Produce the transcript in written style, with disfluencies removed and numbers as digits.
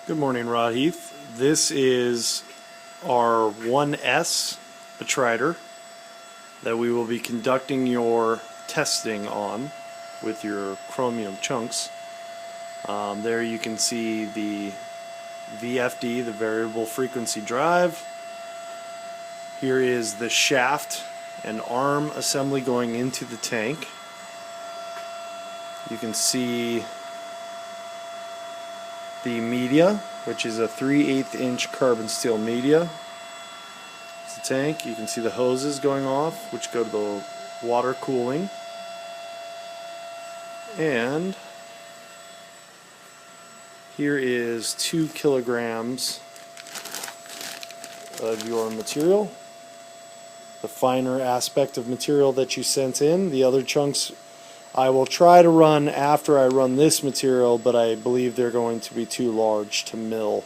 Good morning, Rod Heath. This is our 1S Botryder that we will be conducting your testing on with your chromium chunks. There you can see the VFD, the variable frequency drive. Here is the shaft and arm assembly going into the tank. You can see the media, which is a 3/8 inch carbon steel media. It's the tank. You can see the hoses going off, which go to the water cooling. And here is 2 kilograms of your material. The finer aspect of material that you sent in. The other chunks I will try to run after I run this material, but I believe they're going to be too large to mill.